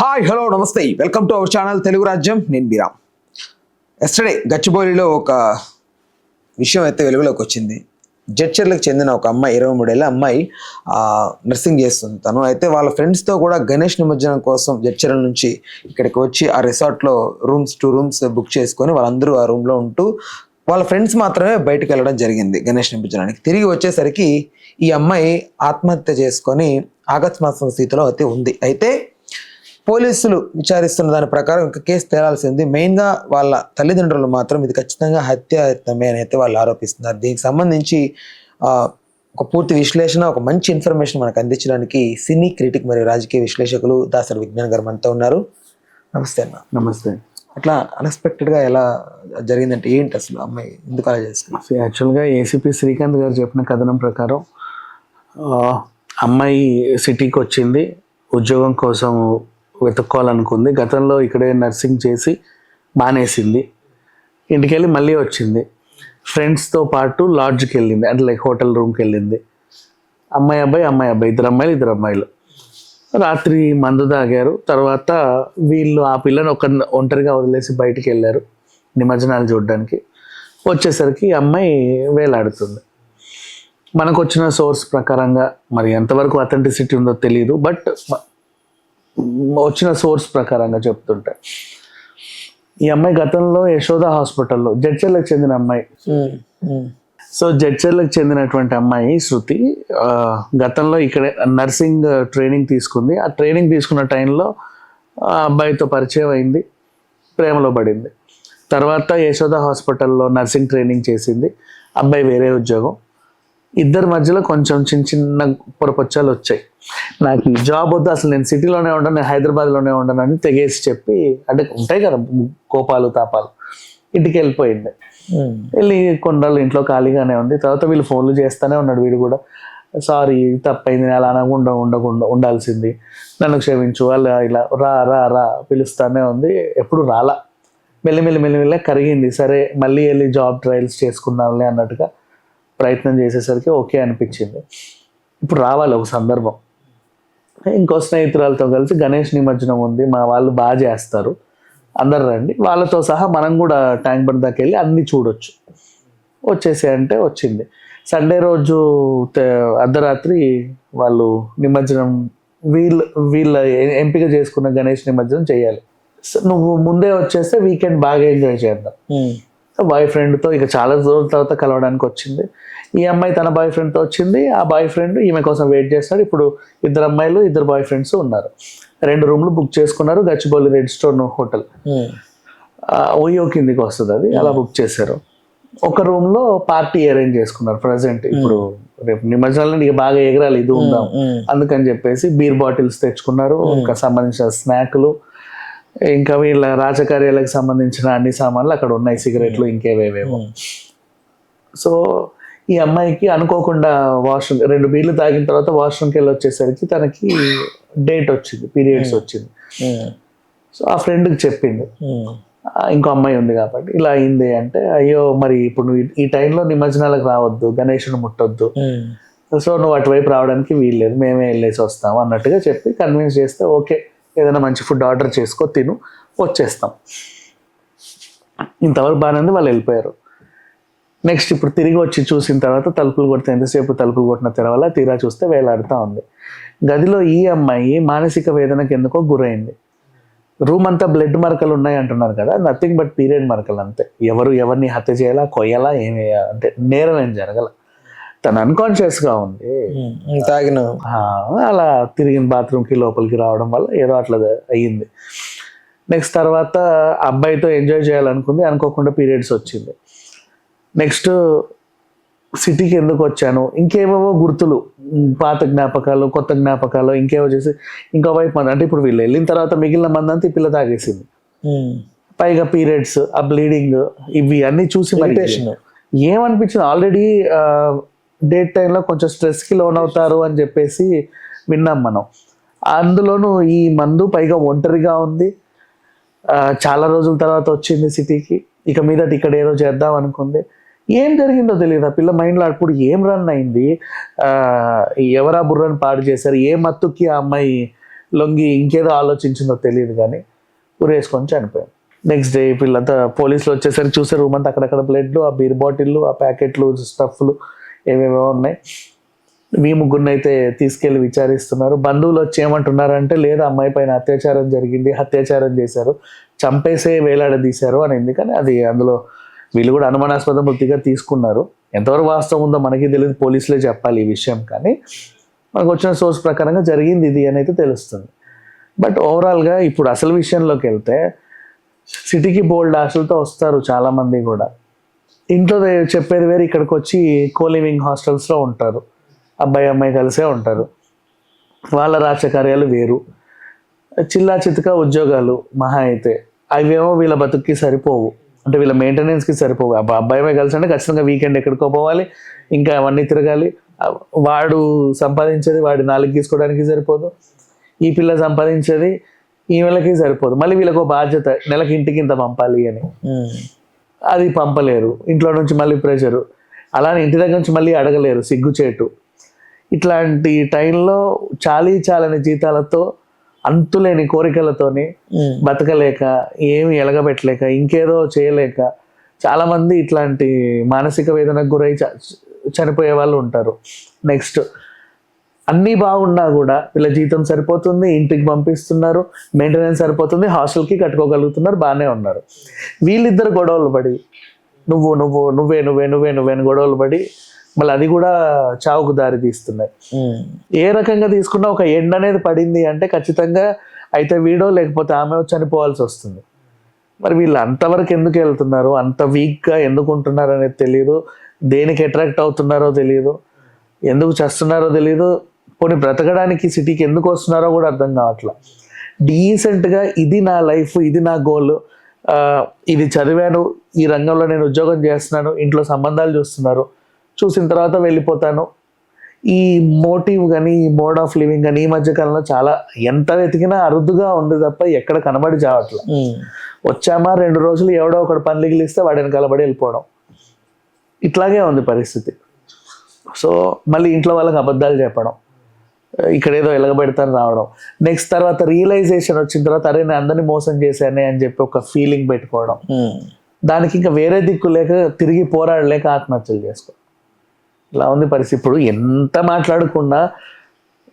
Hi hello నమస్తే welcome to our channel Telugu రాజ్యం. నేను బీరామ్. ఎస్టర్డే గచ్చిబౌలిలో ఒక విషయం అయితే వెలుగులోకి వచ్చింది. జడ్చర్లకు చెందిన ఒక అమ్మాయి, 23 ఏళ్ళ అమ్మాయి నర్సింగ్ చేస్తుంది. తను అయితే వాళ్ళ ఫ్రెండ్స్తో కూడా గణేష్ నిమజ్జనం కోసం జడ్చర్ల నుంచి ఇక్కడికి వచ్చి ఆ రిసార్ట్లో 2 రూమ్స్ బుక్ చేసుకొని వాళ్ళందరూ ఆ రూమ్లో ఉంటూ వాళ్ళ ఫ్రెండ్స్ మాత్రమే బయటకు వెళ్ళడం జరిగింది గణేష్ నిమజ్జనానికి. తిరిగి వచ్చేసరికి ఈ అమ్మాయి ఆత్మహత్య చేసుకొని అకస్మాత్ స్థితిలో అయితే ఉంది. అయితే పోలీసులు విచారిస్తున్న దాని ప్రకారం ఇంకా కేసు తేలాల్సింది. మెయిన్గా వాళ్ళ తల్లిదండ్రులు మాత్రం ఇది ఖచ్చితంగా హత్యాయత్నమే అని అయితే వాళ్ళు ఆరోపిస్తున్నారు. దీనికి సంబంధించి ఒక పూర్తి విశ్లేషణ, ఒక మంచి ఇన్ఫర్మేషన్ మనకు అందించడానికి సినీ క్రిటిక్ మరియు రాజకీయ విశ్లేషకులు దాసరి విజ్ఞాన్ గారు మనతో ఉన్నారు. నమస్తే అన్న. నమస్తే. అట్లా అన్ఎక్స్పెక్టెడ్గా ఎలా జరిగిందంటే ఏంటి అసలు, అమ్మాయి ఎందుకు అలా చేసుకుంది? యాక్చువల్గా ఏసీపీ శ్రీకాంత్ గారు చెప్పిన కథనం ప్రకారం అమ్మాయి సిటీకి వచ్చింది, ఉద్యోగం కోసం వెతుక్కోవాలనుకుంది. గతంలో ఇక్కడే నర్సింగ్ చేసి మానేసింది. ఇంటికి వెళ్ళి మళ్ళీ వచ్చింది. ఫ్రెండ్స్తో పాటు లాడ్జ్కి వెళ్ళింది, అంటే లైక్ హోటల్ రూమ్కి వెళ్ళింది. అమ్మాయి అబ్బాయి 2 అమ్మాయిలు రాత్రి మందు తాగారు. తర్వాత వీళ్ళు ఆ పిల్లని ఒంటరిగా వదిలేసి బయటికి వెళ్ళారు నిమజ్జనాలు చూడడానికి. వచ్చేసరికి అమ్మాయి వేలాడుతుంది. మనకు వచ్చిన సోర్స్ ప్రకారంగా, మరి ఎంతవరకు అథెంటిసిటీ ఉందో తెలియదు, బట్ వచ్చిన సోర్స్ ప్రకారంగా చెప్తుంటే ఈ అమ్మాయి గతంలో యశోద హాస్పిటల్లో జడ్చర్లకు చెందిన అమ్మాయి. సో జడ్చర్లకు చెందినటువంటి అమ్మాయి శృతి గతంలో ఇక్కడ నర్సింగ్ ట్రైనింగ్ తీసుకుంది. ఆ ట్రైనింగ్ తీసుకున్న టైంలో ఆ అబ్బాయితో పరిచయం అయింది, ప్రేమలో పడింది. తర్వాత యశోద హాస్పిటల్లో నర్సింగ్ ట్రైనింగ్ చేసింది. అబ్బాయి వేరే ఉద్యోగం. ఇద్దరి మధ్యలో కొంచెం చిన్న పొరపచ్చాలు వచ్చాయి. నాకు ఈ జాబ్ వద్దు, అసలు నేను సిటీలోనే ఉంటాను, నేను హైదరాబాద్లోనే ఉంటాను అని తెగేసి చెప్పి, అంటే ఉంటాయి కదా కోపాలు తాపాలు, ఇంటికి వెళ్ళిపోయింది. వెళ్ళి కొన్నాళ్ళు ఇంట్లో ఖాళీగానే ఉంది. తర్వాత వీళ్ళు ఫోన్లు చేస్తూనే ఉన్నాడు. వీడు కూడా సారీ తప్పైంది, అలా అనకుండా ఉండాల్సింది, నన్ను క్షమించు, అలా ఇలా రా రా రా పిలుస్తానే ఉంది. ఎప్పుడు రాలా. మెల్లిమెల్లి కరిగింది. సరే మళ్ళీ వెళ్ళి జాబ్ ట్రయల్స్ చేసుకుందాంలే అన్నట్టుగా ప్రయత్నం చేసేసరికి ఓకే అనిపించింది. ఇప్పుడు రావాలి ఒక సందర్భం. ఇంకో స్నేహితురాలతో కలిసి గణేష్ నిమజ్జనం ఉంది, మా వాళ్ళు బాగా చేస్తారు, అందరు రండి, వాళ్ళతో సహా మనం కూడా ట్యాంక్ బండ్ దాకా వెళ్ళి అన్నీ చూడొచ్చు, వచ్చేసి అంటే వచ్చింది. సండే రోజు అర్ధరాత్రి వాళ్ళు నిమజ్జనం వీళ్ళ ఎంపిక చేసుకున్న గణేష్ నిమజ్జనం చేయాలి. నువ్వు ముందే వచ్చేస్తే వీకెండ్ బాగా ఎంజాయ్ చేద్దాం. బాయ్ ఫ్రెండ్తో ఇక చాలా రోజుల తర్వాత కలవడానికి వచ్చింది. ఈ అమ్మాయి తన బాయ్ ఫ్రెండ్తో వచ్చింది. ఆ బాయ్ ఫ్రెండ్ ఈమె కోసం వెయిట్ చేస్తాడు. ఇప్పుడు 2 అమ్మాయిలు 2 బాయ్ ఫ్రెండ్స్ ఉన్నారు. 2 రూమ్లు బుక్ చేసుకున్నారు. Gachibowli red stone hotel OYO కిందికి వస్తుంది అది, అలా బుక్ చేశారు. ఒక రూమ్లో పార్టీ అరేంజ్ చేసుకున్నారు. ప్రజెంట్ ఇప్పుడు రేపు నిమజ్జనాలు ఇక బాగా ఎగరాలి, ఇది ఉందాం అందుకని చెప్పేసి బీర్ బాటిల్స్ తెచ్చుకున్నారు, ఇంకా సంబంధించిన స్నాక్లు, ఇంకా వీళ్ళ రాజకార్యాలకు సంబంధించిన అన్ని సామాన్లు అక్కడ ఉన్నాయి, సిగరెట్లు ఇంకేవేవేమో. సో ఈ అమ్మాయికి అనుకోకుండా వాష్రూమ్ 2 బీర్లు తాగిన తర్వాత వాష్రూమ్కి వెళ్ళి వచ్చేసరికి తనకి డేట్ వచ్చింది, పీరియడ్స్ వచ్చింది. సో ఆ ఫ్రెండ్కి చెప్పింది, ఇంకో అమ్మాయి ఉంది కాబట్టి ఇలా అయింది అంటే, అయ్యో మరి ఇప్పుడు నువ్వు ఈ టైంలో నిమజ్జనాలకు రావద్దు, గణేషుని ముట్టొద్దు, సో నువ్వు అటువైపు రావడానికి వీల్లేదు, మేమే వెళ్ళేసి వస్తాము అన్నట్టుగా చెప్పి కన్విన్స్ చేస్తే ఓకే ఏదైనా మంచి ఫుడ్ ఆర్డర్ చేసుకో, తిను, వచ్చేస్తాం. ఇంతవరకు బాగానే ఉంది. వాళ్ళు వెళ్ళిపోయారు. నెక్స్ట్ ఇప్పుడు తిరిగి వచ్చి చూసిన తర్వాత తలుపులు కొడితే ఎంతసేపు తలుపులు కొట్టిన తెరవల్ల తీరా చూస్తే వేలాడుతూ ఉంది. గదిలో ఈ అమ్మాయి మానసిక వేదనకి ఎందుకో గురైంది. రూమ్ అంతా బ్లడ్ మరకలు ఉన్నాయి అంటున్నారు కదా, నథింగ్ బట్ పీరియడ్ మరకలు అంతే. ఎవరిని హత్య చేయాలా, కొయ్యాలా, ఏమి అంటే నేరం ఏం జరగల. తను అన్కాన్షియస్గా ఉంది, తాగిన అలా తిరిగిన బాత్రూమ్కి లోపలికి రావడం వల్ల ఏదో అట్లా అయ్యింది. నెక్స్ట్ తర్వాత అబ్బాయితో ఎంజాయ్ చేయాలనుకుంది, అనుకోకుండా పీరియడ్స్ వచ్చింది. నెక్స్ట్ సిటీకి ఎందుకు వచ్చాను, ఇంకేమేవో గుర్తులు, పాత జ్ఞాపకాలు, కొత్త జ్ఞాపకాలు, ఇంకేవో చేసి ఇంకో వైపు మంది, అంటే ఇప్పుడు వీళ్ళు వెళ్ళిన తర్వాత మిగిలిన మంది అంతా ఈ పిల్ల తాగేసింది. పైగా పీరియడ్స్, ఆ బ్లీడింగ్, ఇవి అన్నీ చూసి ఏమనిపించింది, ఆల్రెడీ డేట్ టైంలో కొంచెం స్ట్రెస్కి లోన్ అవుతారు అని చెప్పేసి విన్నాం మనం. అందులోనూ ఈ మందు పైగా ఒంటరిగా ఉంది, చాలా రోజుల తర్వాత వచ్చింది సిటీకి, ఇక మీదట ఇక్కడ ఏదో చేద్దాం అనుకుంది. ఏం జరిగిందో తెలియదు. ఆ పిల్ల మైండ్లో అప్పుడు ఏం రన్ అయింది, ఎవరా బుర్రని పాడు చేశారు, ఏ మత్తుకి ఆ అమ్మాయి లొంగి ఇంకేదో ఆలోచించిందో తెలియదు కానీ ఉరేసుకొని చనిపోయాడు. నెక్స్ట్ డే వీళ్ళంతా పోలీసులు వచ్చేసరికి చూసే రూమ్ అంతా అక్కడక్కడ బ్లడ్, ఆ బీర్ బాటిళ్ళు, ఆ ప్యాకెట్లు, స్టఫ్లు ఏవేవో ఉన్నాయి. ముగ్గురిని అయితే తీసుకెళ్లి విచారిస్తున్నారు. బంధువులు వచ్చి ఏమంటున్నారంటే లేదు, అమ్మాయి పైన అత్యాచారం జరిగింది, అత్యాచారం చేశారు, చంపేసే వేలాడదీశారు అని. ఎందుకని అది అందులో వీళ్ళు కూడా అనుమానాస్పద మృతిగా తీసుకున్నారు. ఎంతవరకు వాస్తవం ఉందో మనకి తెలియదు, పోలీసులే చెప్పాలి ఈ విషయం. కానీ మనకు వచ్చిన సోర్స్ ప్రకారంగా జరిగింది ఇది అని అయితే తెలుస్తుంది. బట్ ఓవరాల్గా ఇప్పుడు అసలు విషయంలోకి వెళ్తే సిటీకి బోల్డ్ ఆశలతో వస్తారు చాలామంది కూడా. ఇంట్లో చెప్పేది వేరు, ఇక్కడికి వచ్చి కోలివింగ్ హాస్టల్స్లో ఉంటారు, అబ్బాయి అమ్మాయి కలిసే ఉంటారు. వాళ్ళ రాజకార్యాలు వేరు, చిల్లా చితక ఉద్యోగాలు మహా అయితే, అవేమో వీళ్ళ బతుక్కి సరిపోవు, అంటే వీళ్ళ మెయింటెనెన్స్కి సరిపోవు. అబ్బాయి అమ్మాయి కలిసి అంటే ఖచ్చితంగా వీకెండ్ ఎక్కడికో పోవాలి, ఇంకా అవన్నీ తిరగాలి. వాడు సంపాదించేది వాడి నాలుగు తీసుకోవడానికి సరిపోదు, ఈ పిల్ల సంపాదించేది ఈమెలకి సరిపోదు. మళ్ళీ వీళ్ళకు బాధ్యత, నెలకి ఇంటికి ఇంత పంపాలి అని, అది పంపలేరు. ఇంట్లో నుంచి మళ్ళీ ప్రెషరు, అలానే ఇంటి దగ్గర నుంచి మళ్ళీ అడగలేరు, సిగ్గుచేటు. ఇట్లాంటి టైంలో చాలని జీతాలతో అంతులేని కోరికలతోని బతకలేక, ఏమి ఎలగబెట్టలేక, ఇంకేదో చేయలేక చాలామంది ఇట్లాంటి మానసిక వేదనకు గురై చనిపోయే వాళ్ళు ఉంటారు. నెక్స్ట్ అన్నీ బాగున్నా కూడా వీళ్ళ జీతం సరిపోతుంది, ఇంటికి పంపిస్తున్నారు, మెయింటెనెన్స్ సరిపోతుంది, హాస్టల్కి కట్టుకోగలుగుతున్నారు, బాగానే ఉన్నారు. వీళ్ళిద్దరు గొడవలు పడి నువ్వే అని గొడవలు పడి మళ్ళీ అది కూడా చావుకు దారి తీస్తున్నాయి. ఏ రకంగా తీసుకున్నా ఒక ఎండ్ అనేది పడింది అంటే ఖచ్చితంగా అయితే వీడో లేకపోతే ఆమె చనిపోవాల్సి వస్తుంది. మరి వీళ్ళు అంతవరకు ఎందుకు వెళ్తున్నారు, అంత వీక్గా ఎందుకు ఉంటున్నారు అనేది తెలియదు, దేనికి అట్రాక్ట్ అవుతున్నారో తెలియదు, ఎందుకు చేస్తున్నారో తెలియదు, పోనీ బ్రతకడానికి సిటీకి ఎందుకు వస్తున్నారో కూడా అర్థం కావట్లా. డీసెంట్గా ఇది నా లైఫ్, ఇది నా గోల్, ఇది చదివాను, ఈ రంగంలో నేను ఉద్యోగం చేస్తున్నాను, ఇంట్లో సంబంధాలు చూస్తున్నారు, చూసిన తర్వాత వెళ్ళిపోతాను, ఈ మోటివ్ కానీ ఈ మోడ్ ఆఫ్ లివింగ్ కానీ ఈ మధ్యకాలంలో చాలా ఎంత వెతికినా అరుదుగా ఉంది తప్ప ఎక్కడ కనబడి చావట్లా. వచ్చామా 2 రోజులు ఎవడో ఒకడు పనిలిగిలిస్తే వాడిని కలబడి వెళ్ళిపోవడం, ఇట్లాగే ఉంది పరిస్థితి. సో మళ్ళీ ఇంట్లో వాళ్ళకి అబద్ధాలు చెప్పడం, ఇక్కడ ఏదో ఎలగబెడతాను రావడం, నెక్స్ట్ తర్వాత రియలైజేషన్ వచ్చిన తర్వాత అరే నేను అందరినీ మోసం చేశానే అని చెప్పి ఒక ఫీలింగ్ పెట్టుకోవడం, దానికి ఇంకా వేరే దిక్కు లేక తిరిగి పోరాడలేక ఆత్మహత్యలు చేసుకోవడం, ఇలా ఉంది పరిస్థితి. ఇప్పుడు ఎంత మాట్లాడుకున్నా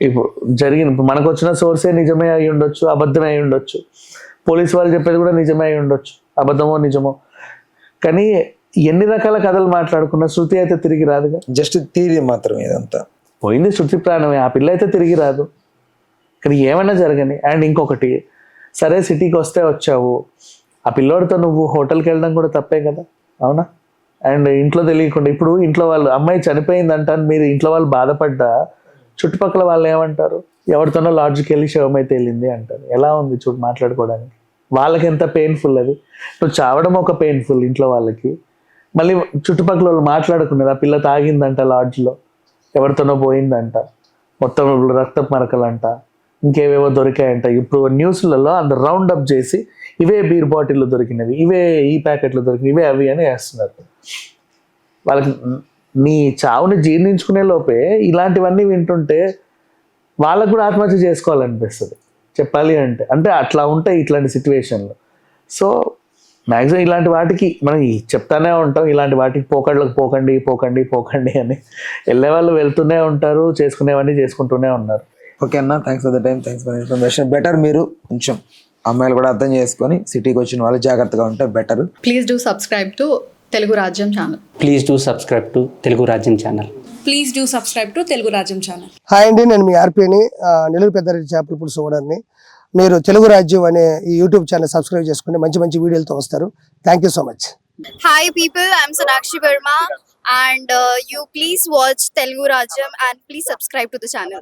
ఇప్పుడు జరిగిన మనకు వచ్చిన సోర్సే నిజమే అయి ఉండొచ్చు, అబద్ధమే అయి ఉండొచ్చు, పోలీసు వాళ్ళు చెప్పేది కూడా నిజమే అయి ఉండొచ్చు, అబద్ధమో నిజమో. కానీ ఎన్ని రకాల కథలు మాట్లాడుకున్నా శృతి అయితే తిరిగి రాదుగా. జస్ట్ థియరీ మాత్రమే ఇదంతా. పోయింది శృతి ప్రాణమే, ఆ పిల్ల అయితే తిరిగి రాదు. కానీ ఏమైనా జరగని. అండ్ ఇంకొకటి, సరే సిటీకి వస్తే వచ్చావు, ఆ పిల్లోడితో నువ్వు హోటల్కి వెళ్ళడం కూడా తప్పే కదా, అవునా? అండ్ ఇంట్లో తెలియకుండా ఇప్పుడు ఇంట్లో వాళ్ళు అమ్మాయి చనిపోయిందంటాను, మీరు ఇంట్లో వాళ్ళు బాధపడ్డా చుట్టుపక్కల వాళ్ళు ఏమంటారు, ఎవరితోనో లాడ్జ్కి వెళ్ళి శవమైతే వెళ్ళింది అంటారు. ఎలా ఉంది చూడు మాట్లాడుకోవడానికి, వాళ్ళకి ఎంత పెయిన్ఫుల్ అది. నువ్వు చావడం ఒక పెయిన్ఫుల్ ఇంట్లో వాళ్ళకి, మళ్ళీ చుట్టుపక్కల వాళ్ళు మాట్లాడుకున్నారు, ఆ పిల్ల తాగిందంట లాడ్జ్లో, ఎవరితోనో పోయిందంట, మొత్తం రక్తపు మరకలంట, ఇంకేవేవో దొరికాయంట. ఇప్పుడు న్యూస్లలో అంత రౌండ్ అప్ చేసి ఇవే బీర్ బాటిళ్ళు దొరికినవి, ఇవే ఈ ప్యాకెట్లు దొరికినవి, ఇవే అవి అని వేస్తున్నారు. వాళ్ళకి నీ చావుని జీర్ణించుకునే లోపే ఇలాంటివన్నీ వింటుంటే వాళ్ళకు కూడా ఆత్మహత్య చేసుకోవాలనిపిస్తుంది చెప్పాలి అంటే. అంటే అట్లా ఉంటాయి ఇట్లాంటి సిచ్యువేషన్లు. సో మ్యాక్సిమం ఇలాంటి వాటికి మనం చెప్తానే ఉంటాం, ఇలాంటి వాటికి పోకండి అని. వెళ్ళే వాళ్ళు వెళ్తూనే ఉంటారు, చేసుకునేవన్నీ చేసుకుంటూనే ఉన్నారు. ఓకే అన్న, thanks for the time, thanks for information. Better మీరు కొంచెం అమ్మాయిలు కూడా అర్థం చేసుకొని సిటీకి వచ్చిన వాళ్ళు జాగ్రత్తగా ఉంటే better. Please do subscribe to Telugu Rajyam channel. Please do subscribe to Telugu Rajyam channel. Please do subscribe to Telugu Rajyam channel. Hi అండి, నేను మీ ఆర్పీని, నెల్లూరు పెద్దారెడ్డి చేపల పులుసు ఓనర్ని. మీరు తెలుగు రాజ్యం అనే ఈ యూట్యూబ్ ఛానల్ సబ్స్క్రైబ్ చేసుకుని మంచి వీడియోలతో వస్తారు. Thank you so much. Hi people, I'm Sonakshi Verma and you please watch Telugu Rajyam and please subscribe to the channel.